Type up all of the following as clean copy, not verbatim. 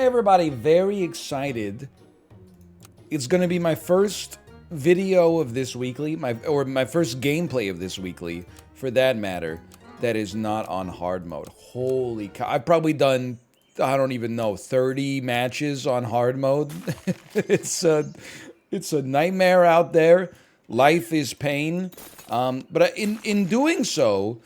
everybody, very excited. It's going to be my first video of this weekly, my first gameplay of this weekly, for that matter, that is not on hard mode. Holy cow. I've probably done, I don't even know, 30 matches on hard mode. It's a nightmare out there. Life is pain. But in doing so,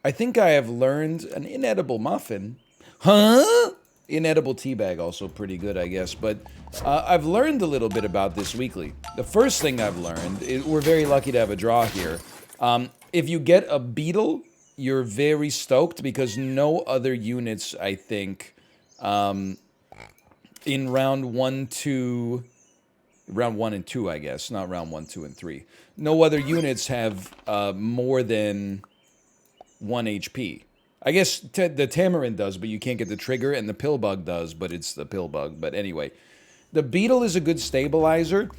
I think I have learned an inedible muffin. Huh? Inedible teabag, also pretty good, I guess. But I've learned a little bit about this weekly. The first thing I've learned, we're very lucky to have a draw here. If you get a beetle, you're very stoked because no other units, I think, in round 1, 2... Round 1 and 2, I guess. Not round 1, 2, and 3. No other units have more than 1 HP. I guess the Tamarind does, but you can't get the trigger, and the Pillbug does, but it's the Pillbug. But anyway, the Beetle is a good stabilizer.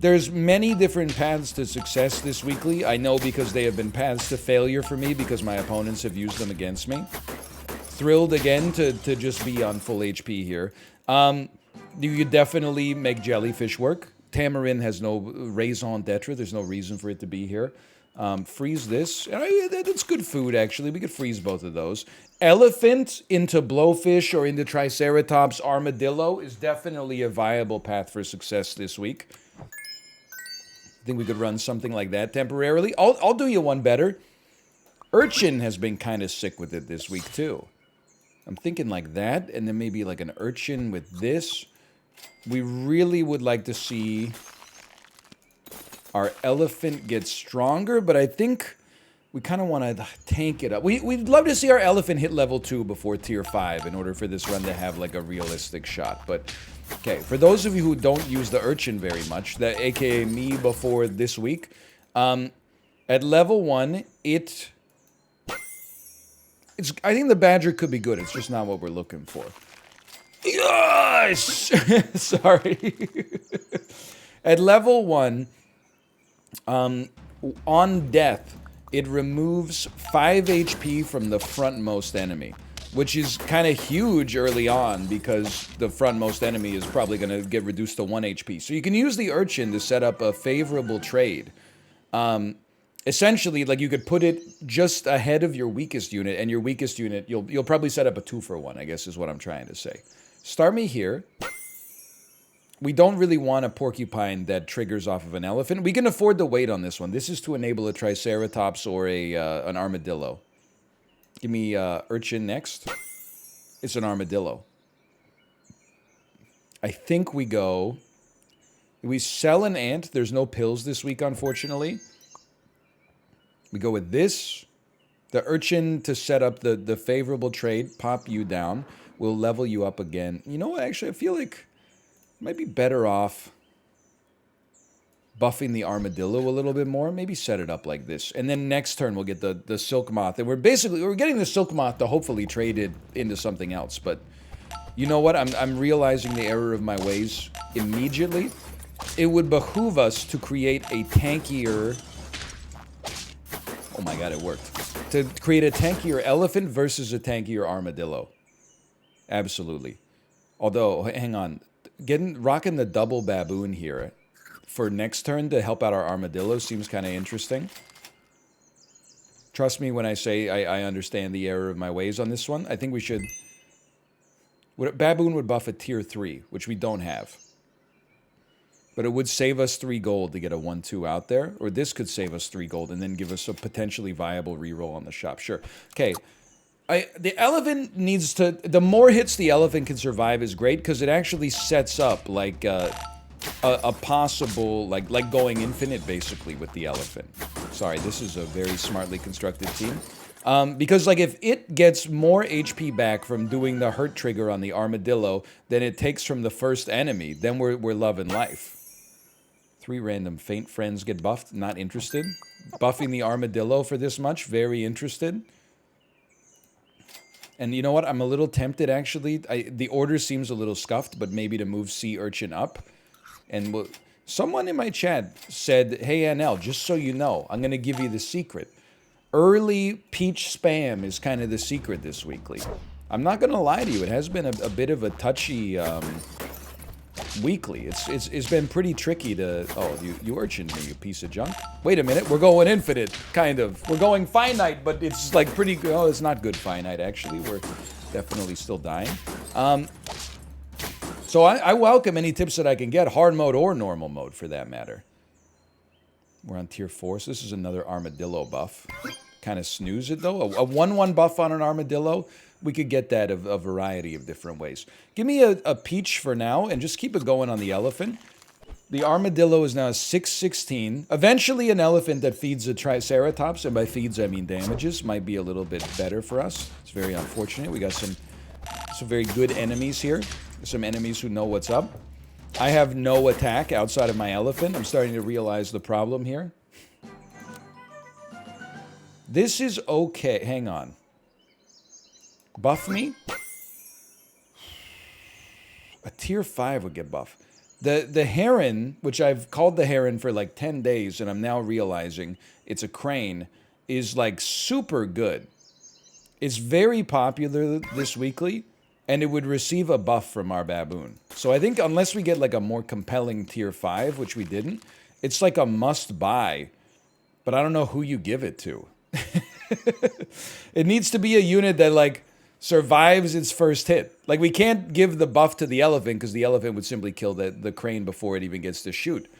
There's many different paths to success this weekly. I know because they have been paths to failure for me because my opponents have used them against me. Thrilled again to just be on full HP here. You could definitely make Jellyfish work. Tamarind has no raison d'etre. There's no reason for it to be here. Freeze this. That's good food, actually. We could freeze both of those. Elephant into Blowfish or into Triceratops Armadillo is definitely a viable path for success this week. I think we could run something like that temporarily. I'll do you one better. Urchin has been kind of sick with it this week, too. I'm thinking like that, and then maybe like an Urchin with this. We really would like to see our elephant get stronger, but I think we kind of want to tank it up. We'd love to see our elephant hit level 2 before tier 5 in order for this run to have like a realistic shot. But, okay, for those of you who don't use the Urchin very much, that aka me before this week, at level 1, I think the Badger could be good. It's just not what we're looking for. Yes! Sorry. At level 1, on death, it removes 5 HP from the frontmost enemy, which is kind of huge early on because the frontmost enemy is probably going to get reduced to 1 HP. So you can use the Urchin to set up a favorable trade. Essentially, like, you could put it just ahead of your weakest unit, and your weakest unit, you'll probably set up a 2-for-1, I guess is what I'm trying to say. Start me here. We don't really want a porcupine that triggers off of an elephant. We can afford to wait on this one. This is to enable a Triceratops or an Armadillo. Give me Urchin next. It's an Armadillo. I think we go... We sell an ant. There's no pills this week, unfortunately. We go with this. The Urchin to set up the favorable trade. Pop you down. We'll level you up again. You know what? Actually, I feel like it might be better off buffing the Armadillo a little bit more. Maybe set it up like this. And then next turn, we'll get the Silk Moth. And we're getting the Silk Moth to hopefully trade it into something else. But you know what? I'm realizing the error of my ways immediately. It would behoove us to create a tankier... Oh my god, it worked. To create a tankier elephant versus a tankier Armadillo. Absolutely. Although, hang on. Rocking the double baboon here for next turn to help out our Armadillo seems kind of interesting. Trust me when I say I understand the error of my ways on this one. I think we should... Baboon would buff a tier 3, which we don't have. But it would save us 3 gold to get a 1-2 out there. Or this could save us 3 gold and then give us a potentially viable reroll on the shop. Sure. Okay. The elephant needs to... The more hits the elephant can survive is great because it actually sets up like a possible... Like going infinite, basically, with the elephant. Sorry, this is a very smartly constructed team. Because, like, if it gets more HP back from doing the hurt trigger on the Armadillo than it takes from the first enemy, then we're loving life. 3 random faint friends get buffed. Not interested. Buffing the Armadillo for this much. Very interested. And you know what? I'm a little tempted, actually. The order seems a little scuffed, but maybe to move Sea Urchin up. And someone in my chat said, hey, NL, just so you know, I'm going to give you the secret. Early peach spam is kind of the secret this weekly. I'm not gonna lie to you, it has been a bit of a touchy weekly. It's been pretty tricky to... Oh, you Urchin me, you piece of junk. Wait a minute, we're going infinite, kind of. We're going finite, but it's like pretty... Oh, it's not good finite, actually. We're definitely still dying. So I welcome any tips that I can get, hard mode or normal mode, for that matter. We're on tier 4, so this is another armadillo buff. Kind of snooze it, though. A 1-1 buff on an armadillo, we could get that of a variety of different ways. Give me a peach for now, and just keep it going on the elephant. The armadillo is now 616. Eventually, an elephant that feeds a triceratops, and by feeds I mean damages, might be a little bit better for us. It's very unfortunate. We got some very good enemies here. Some enemies who know what's up. I have no attack outside of my elephant. I'm starting to realize the problem here. This is okay. Hang on. Buff me? A tier 5 would get buff. The heron, which I've called the heron for like 10 days, and I'm now realizing it's a crane, is like super good. It's very popular this weekly, and it would receive a buff from our baboon. So I think unless we get like a more compelling tier 5, which we didn't, it's like a must buy, but I don't know who you give it to. It needs to be a unit that like survives its first hit. Like, we can't give the buff to the elephant because the elephant would simply kill the crane before it even gets to shoot.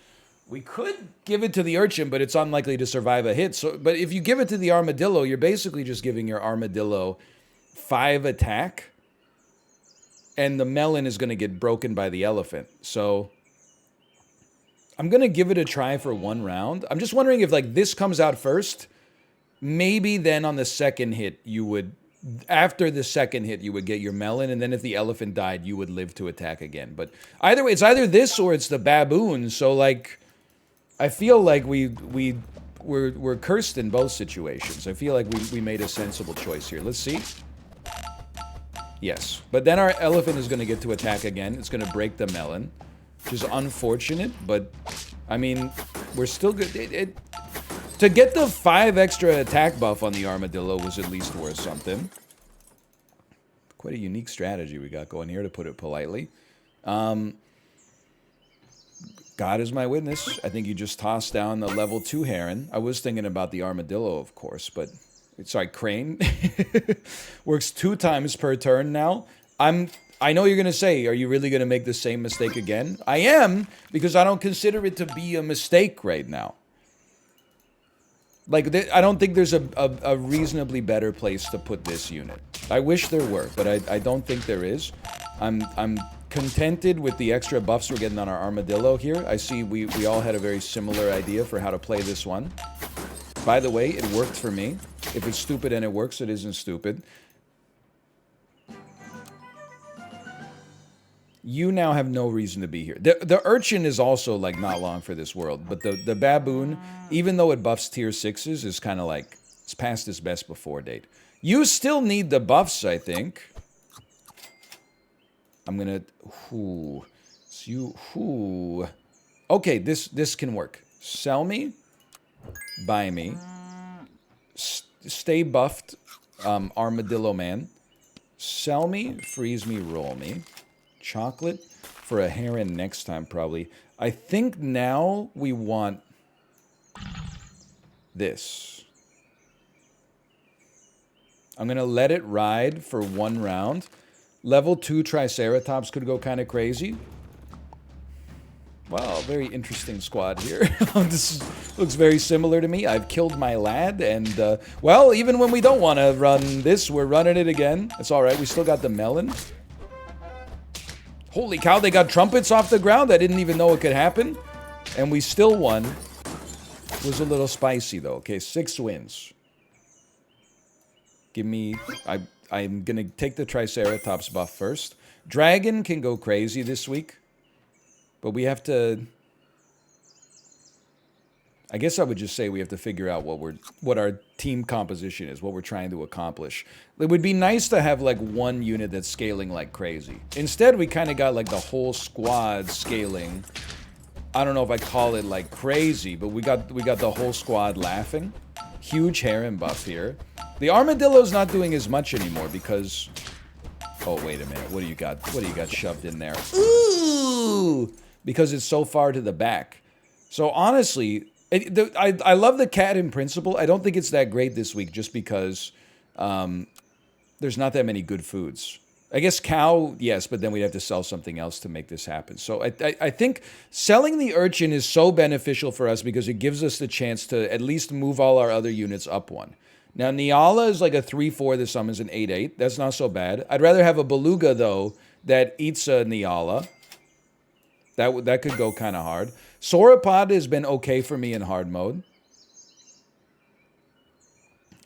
We could give it to the urchin, but it's unlikely to survive a hit. So, but if you give it to the armadillo, you're basically just giving your armadillo 5 attack, and the melon is going to get broken by the elephant. So I'm going to give it a try for 1 round. I'm just wondering if like this comes out first, maybe then on the second hit you would... After the second hit, you would get your melon, and then if the elephant died, you would live to attack again. But either way, it's either this or it's the baboon. So, like, I feel like we're cursed in both situations. I feel like we made a sensible choice here. Let's see. Yes. But then our elephant is going to get to attack again. It's going to break the melon, which is unfortunate. But, I mean, we're still good. To get the 5 extra attack buff on the armadillo was at least worth something. Quite a unique strategy we got going here, to put it politely. God is my witness. I think you just tossed down the level 2 heron. I was thinking about the armadillo, of course, but... Sorry, crane. Works 2 times per turn now. I know you're going to say, are you really going to make the same mistake again? I am, because I don't consider it to be a mistake right now. Like, I don't think there's a reasonably better place to put this unit. I wish there were, but I don't think there is. I'm contented with the extra buffs we're getting on our armadillo here. I see we all had a very similar idea for how to play this one. By the way, it worked for me. If it's stupid and it works, it isn't stupid. You now have no reason to be here. The urchin is also, like, not long for this world. But the baboon, even though it buffs tier 6s, is kind of like, it's past its best before date. You still need the buffs, I think. I'm gonna... Okay, this can work. Sell me. Buy me. Stay buffed, armadillo man. Sell me. Freeze me. Roll me. Chocolate for a heron next time, probably. I think now we want this. I'm going to let it ride for 1 round. Level 2 Triceratops could go kind of crazy. Wow, very interesting squad here. This looks very similar to me. I've killed my lad, and, well, even when we don't want to run this, we're running it again. It's all right. We still got the melon. Holy cow, they got trumpets off the ground. I didn't even know it could happen. And we still won. It was a little spicy, though. Okay, 6 wins. Give me... I'm going to take the Triceratops buff first. Dragon can go crazy this week. But we have to... I guess I would just say we have to figure out what our team composition is, what we're trying to accomplish. It would be nice to have like 1 unit that's scaling like crazy. Instead, we kind of got like the whole squad scaling. I don't know if I call it like crazy, but we got the whole squad laughing. Huge heron buff here. The armadillo's not doing as much anymore because Oh, wait a minute. What do you got? What do you got shoved in there? Ooh! Because it's so far to the back. So honestly, I love the cat in principle. I don't think it's that great this week just because there's not that many good foods. I guess cow, yes, but then we'd have to sell something else to make this happen. So I think selling the urchin is so beneficial for us because it gives us the chance to at least move all our other units up one. Now, Nyala is like a 3-4 that summons an 8-8. That's not so bad. I'd rather have a beluga, though, that eats a Nyala. That could go kind of hard. Sauropod has been okay for me in hard mode.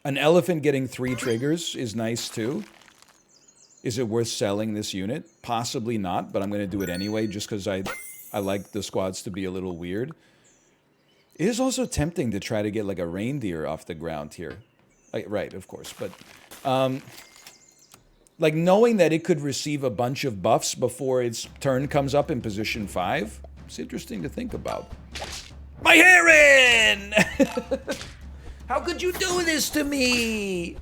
An elephant getting 3 triggers is nice, too. Is it worth selling this unit? Possibly not, but I'm going to do it anyway just because I like the squads to be a little weird. It is also tempting to try to get like a reindeer off the ground here. Right, of course, but like knowing that it could receive a bunch of buffs before its turn comes up in position 5, it's interesting to think about. My heron! How could you do this to me?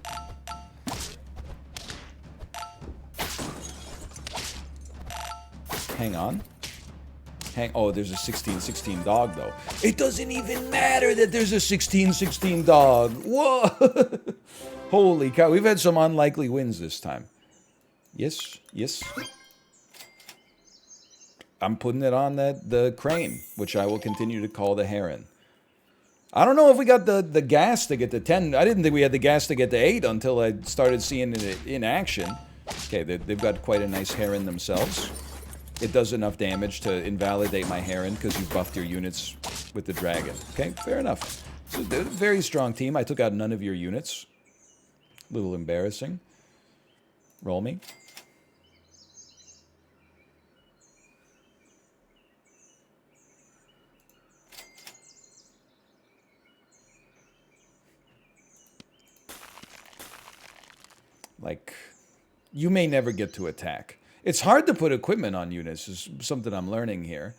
Hang on. Oh, there's a 16-16 dog, though. It doesn't even matter that there's a 16-16 dog. Whoa! Holy cow. We've had some unlikely wins this time. Yes, yes. I'm putting it on the crane, which I will continue to call the heron. I don't know if we got the gas to get to 10. I didn't think we had the gas to get to 8 until I started seeing it in action. Okay, they've got quite a nice heron themselves. It does enough damage to invalidate my heron because you buffed your units with the dragon. Okay, fair enough. So they're a very strong team. I took out none of your units. A little embarrassing. Roll me. Like, you may never get to attack. It's hard to put equipment on units, is something I'm learning here.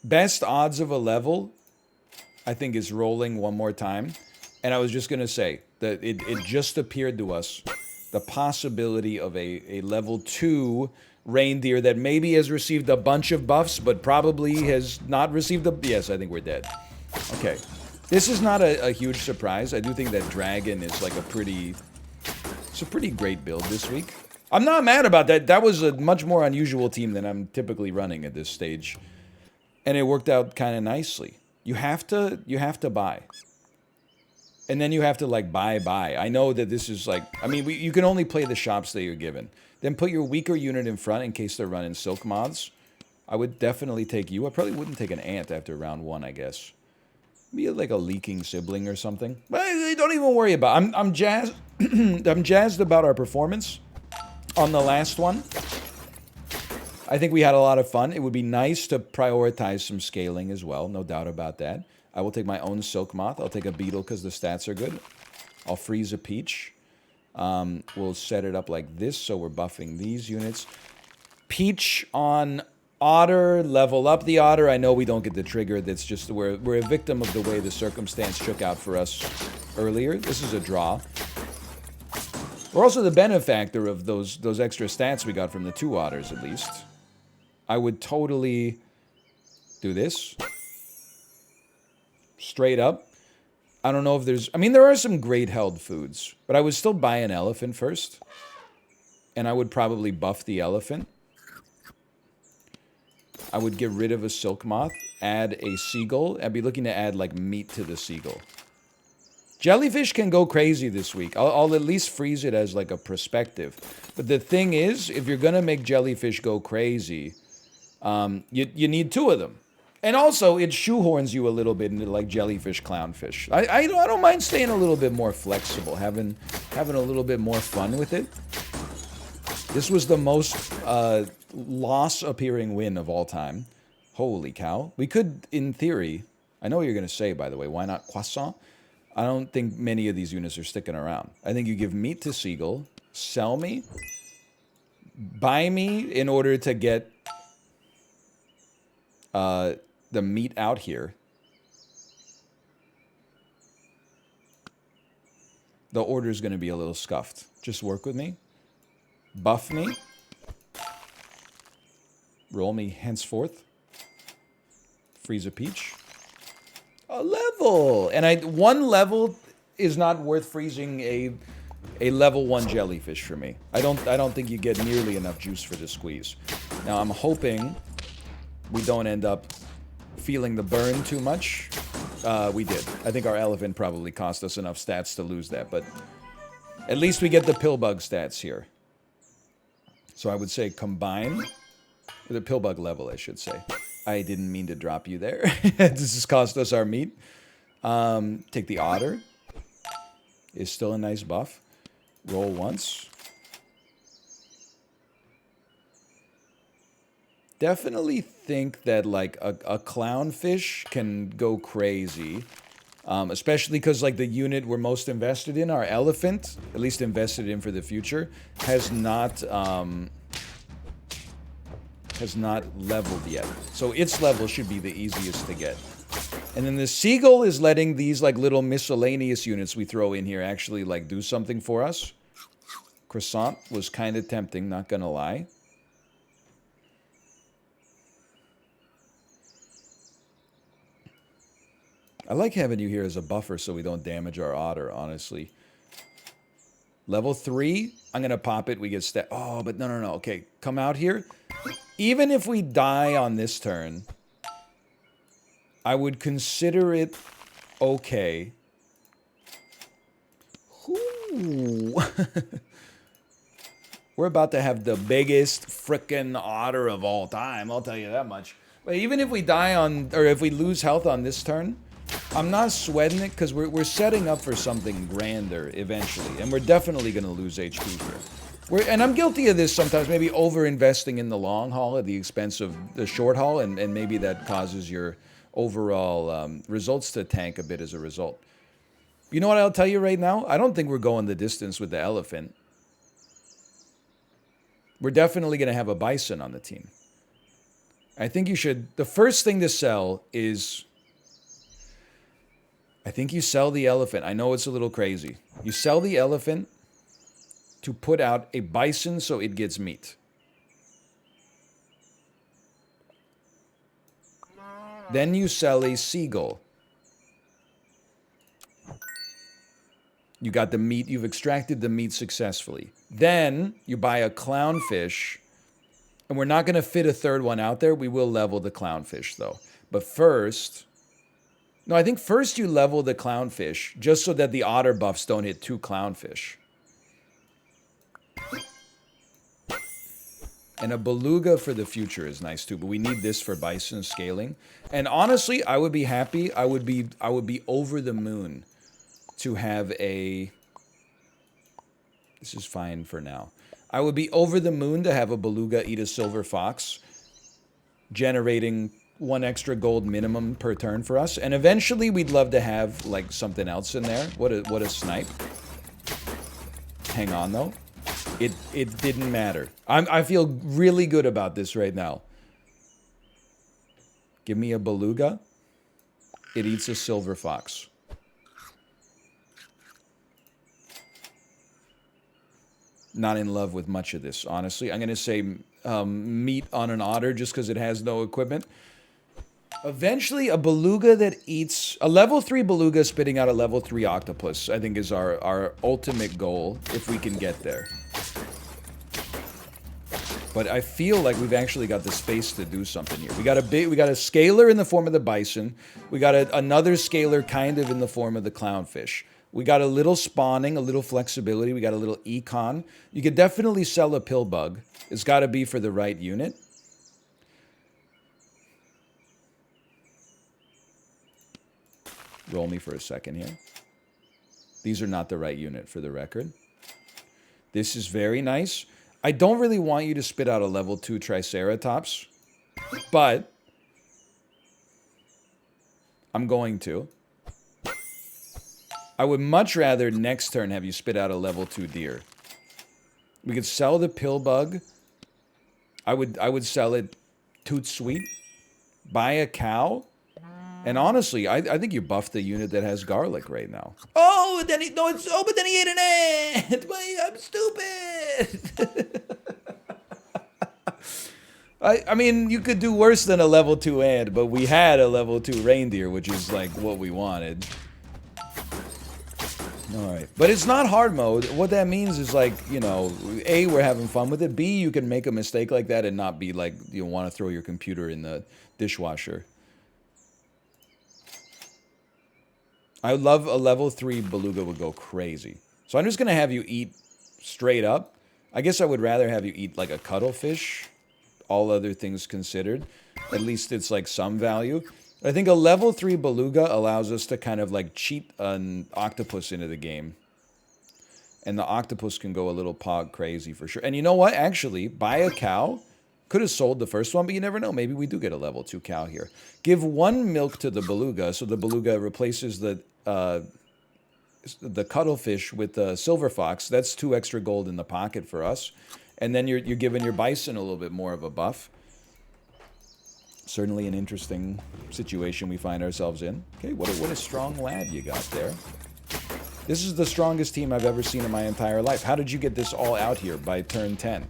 Best odds of a level, I think, is rolling one more time. And I was just going to say that it just appeared to us the possibility of a level 2 reindeer that maybe has received a bunch of buffs, but probably has not received the... Yes, I think we're dead. Okay. This is not a huge surprise. I do think that dragon is like a pretty... It's a pretty great build this week. I'm not mad about that. That was a much more unusual team than I'm typically running at this stage. And it worked out kind of nicely. You have to buy. And then you have to, like, buy. I know that this is, like... I mean, you can only play the shops that you're given. Then put your weaker unit in front in case they're running silk mods. I would definitely take you. I probably wouldn't take an ant after round 1, I guess. Be like a leaking sibling or something. But don't even worry about it. I'm jazzed. I'm jazzed about our performance on the last one. I think we had a lot of fun. It would be nice to prioritize some scaling as well. No doubt about that. I will take my own silk moth. I'll take a beetle because the stats are good. I'll freeze a peach. We'll set it up like this so we're buffing these units. Peach on otter, level up the otter. I know we don't get the trigger. That's just we're a victim of the way the circumstance shook out for us earlier. This is a draw. We're also the benefactor of those extra stats we got from the 2 otters, at least. I would totally do this. Straight up. I don't know if there's... I mean, there are some great held foods, but I would still buy an elephant first. And I would probably buff the elephant. I would get rid of a silk moth, add a seagull. I'd be looking to add, like, meat to the seagull. Jellyfish can go crazy this week. I'll at least freeze it as, like, a perspective. But the thing is, if you're going to make jellyfish go crazy, you need 2 of them. And also, it shoehorns you a little bit into, like, jellyfish, clownfish. I don't mind staying a little bit more flexible, having a little bit more fun with it. This was the most loss-appearing win of all time. Holy cow. We could, in theory... I know what you're going to say, by the way. Why not croissant? I don't think many of these units are sticking around. I think you give meat to Seagull, sell me, buy me in order to get the meat out here. the order is going to be a little scuffed. Just work with me. Buff me. Roll me henceforth. Freeze a peach. A level! And one level is not worth freezing a level 1 jellyfish for me. I don't think you get nearly enough juice for the squeeze. Now I'm hoping we don't end up feeling the burn too much. We did. I think our elephant probably cost us enough stats to lose that, but at least we get the pill bug stats here. So I would say combine. The pill bug level, I should say. I didn't mean to drop you there. This has cost us our meat. Take the otter. Is still a nice buff. Roll once. Definitely think that like a clownfish can go crazy. Especially because like the unit we're most invested in, our elephant, at least invested in for the future, has not leveled yet. So its level should be the easiest to get. And then the seagull is letting these like little miscellaneous units we throw in here actually like do something for us. Croissant was kind of tempting, not gonna lie. I like having you here as a buffer so we don't damage our otter, honestly. Level 3, I'm gonna pop it, we get oh, but no. Okay, come out here. Even if we die on this turn, I would consider it okay. Ooh. We're about to have the biggest frickin' otter of all time, I'll tell you that much. But even if we die on, or if we lose health on this turn, I'm not sweating it because we're setting up for something grander eventually. And we're definitely going to lose HP here. And I'm guilty of this sometimes, maybe over-investing in the long haul at the expense of the short haul, and maybe that causes your overall results to tank a bit as a result. You know what I'll tell you right now? I don't think we're going the distance with the elephant. We're definitely going to have a bison on the team. I think you should... The first thing to sell is... I think you sell the elephant. I know it's a little crazy. You sell the elephant to put out a bison so it gets meat. Then you sell a seagull. You got the meat. You've extracted the meat successfully. Then you buy a clownfish. And we're not going to fit a third one out there. We will level the clownfish, though. But first... No, I think first you level the clownfish, just so that the otter buffs don't hit 2 clownfish. And a beluga for the future is nice too, but we need this for bison scaling. And honestly, I would be happy. I would be over the moon to have a... This is fine for now. I would be over the moon to have a beluga eat a silver fox, generating 1 extra gold minimum per turn for us. And eventually we'd love to have like something else in there. What a snipe. Hang on though. It didn't matter. I feel really good about this right now. Give me a beluga. It eats a silver fox. Not in love with much of this, honestly. I'm going to say meat on an otter just because it has no equipment. Eventually, a beluga that eats... A level 3 beluga spitting out a level 3 octopus, I think, is our ultimate goal, if we can get there. But I feel like we've actually got the space to do something here. We got a scalar in the form of the bison. We got another scalar kind of in the form of the clownfish. We got a little spawning, a little flexibility. We got a little econ. You could definitely sell a pill bug. It's got to be for the right unit. Roll me for a second here. These are not the right unit for the record. This is very nice. I don't really want you to spit out a level 2 Triceratops, but I'm going to. I would much rather next turn have you spit out a level 2 deer. We could sell the pill bug. I would sell it toot sweet. Buy a cow. And honestly, I think you buffed the unit that has garlic right now. Oh, then but then he ate an ant. Wait, I'm stupid. I mean, you could do worse than a level 2 ant, but we had a level 2 reindeer, which is like what we wanted. Alright, but it's not hard mode. What that means is like, you know, A, we're having fun with it. B, you can make a mistake like that and not be like, you want to throw your computer in the dishwasher. I love a level 3 beluga would go crazy. So I'm just going to have you eat straight up. I guess I would rather have you eat like a cuttlefish, all other things considered. At least it's like some value. I think a level 3 beluga allows us to kind of like cheat an octopus into the game. And the octopus can go a little pog crazy for sure. And you know what? Actually, buy a cow. Could have sold the first one, but you never know. Maybe we do get a level 2 cow here. Give 1 milk to the beluga, so the beluga replaces the cuttlefish with the silver fox. That's 2 extra gold in the pocket for us. And then you're giving your bison a little bit more of a buff. Certainly an interesting situation we find ourselves in. Okay, what a strong lad you got there. This is the strongest team I've ever seen in my entire life. How did you get this all out here by turn 10?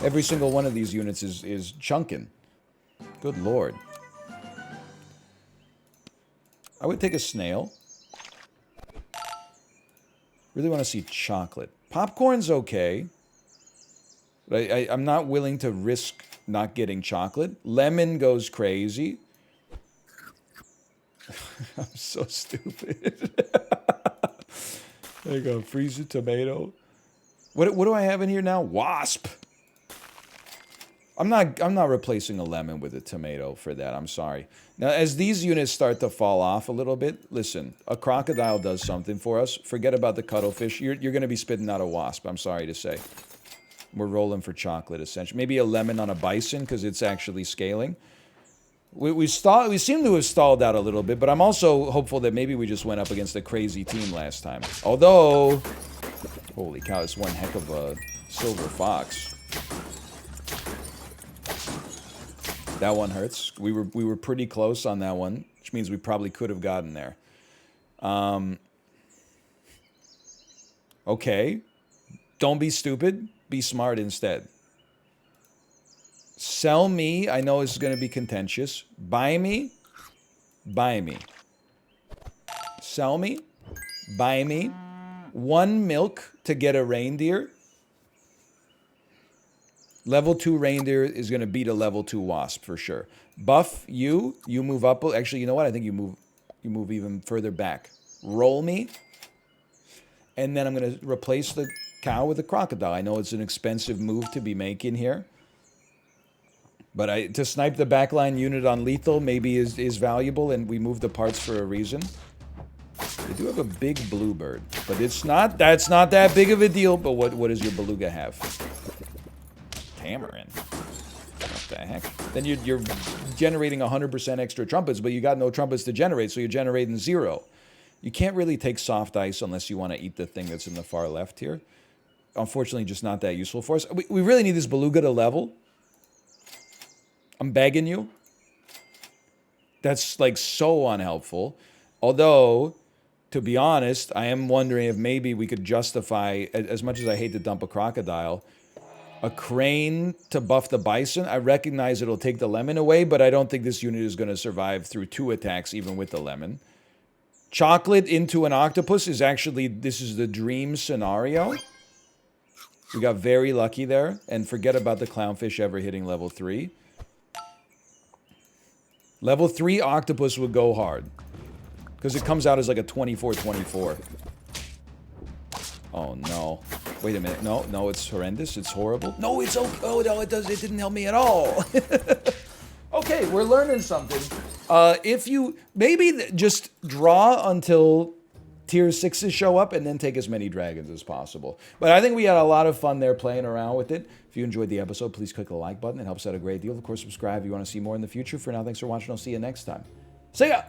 Every single one of these units is chunking. Good lord. I would take a snail. Really want to see chocolate. Popcorn's okay. But I'm not willing to risk not getting chocolate. Lemon goes crazy. I'm so stupid. There you go. Freeze a tomato. What do I have in here now? Wasp. I'm not replacing a lemon with a tomato for that. I'm sorry. Now, as these units start to fall off a little bit, listen, a crocodile does something for us. Forget about the cuttlefish. You're going to be spitting out a wasp, I'm sorry to say. We're rolling for chocolate, essentially. Maybe a lemon on a bison, because it's actually scaling. We seem to have stalled out a little bit, but I'm also hopeful that maybe we just went up against a crazy team last time. Although, holy cow, it's one heck of a silver fox. That one hurts. We were pretty close on that one, which means we probably could have gotten there. Okay. Don't be stupid. Be smart instead. Sell me. I know it's going to be contentious. Buy me. Buy me. Sell me. Buy me. 1 milk to get a reindeer. Level 2 reindeer is going to beat a level 2 wasp for sure. Buff you. You move up. Actually, you know what? I think you move even further back. Roll me. And then I'm going to replace the cow with a crocodile. I know it's an expensive move to be making here. But to snipe the backline unit on lethal maybe is valuable, and we move the parts for a reason. They do have a big bluebird, but that's not that big of a deal. But what does your beluga have? Tamarin. What the heck? Then you're generating 100% extra trumpets, but you got no trumpets to generate, so you're generating 0. You can't really take soft ice unless you want to eat the thing that's in the far left here. Unfortunately, just not that useful for us. We really need this beluga to level. I'm begging you. That's like so unhelpful. Although, to be honest, I am wondering if maybe we could justify, as much as I hate to dump a crocodile, a crane to buff the bison. I recognize it'll take the lemon away, but I don't think this unit is going to survive through 2 attacks, even with the lemon. Chocolate into an octopus is actually, this is the dream scenario. We got very lucky there, and forget about the clownfish ever hitting level 3. Level 3 octopus would go hard, because it comes out as like a 24-24. Oh no. Wait a minute. No, it's horrendous. It's horrible. No, it's okay. Oh no, it didn't help me at all. Okay, we're learning something. If you maybe just draw until tier 6s show up and then take as many dragons as possible. But I think we had a lot of fun there playing around with it. If you enjoyed the episode, please click the like button. It helps out a great deal. Of course, subscribe if you want to see more in the future. For now, thanks for watching. I'll see you next time. See ya!